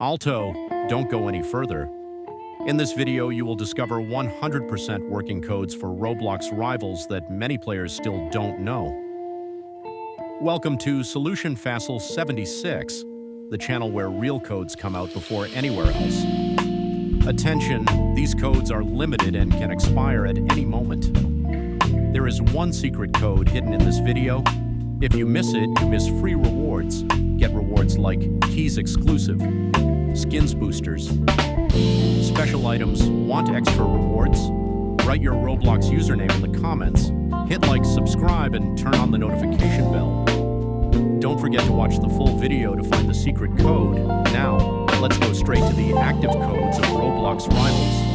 Alto, don't go any further. In this video, you will discover 100% working codes for Roblox rivals that many players still don't know. Welcome to Solution Facile 76, the channel where real codes come out before anywhere else. Attention, these codes are limited and can expire at any moment. There is one secret code hidden in this video. If you miss it, you miss free rewards. Get rewards like keys exclusive, skins boosters, special items. Want extra rewards? Write your Roblox username in the comments. Hit like, subscribe, and turn on the notification bell. Don't forget to watch the full video to find the secret code. Now, let's go straight to the active codes of Roblox rivals.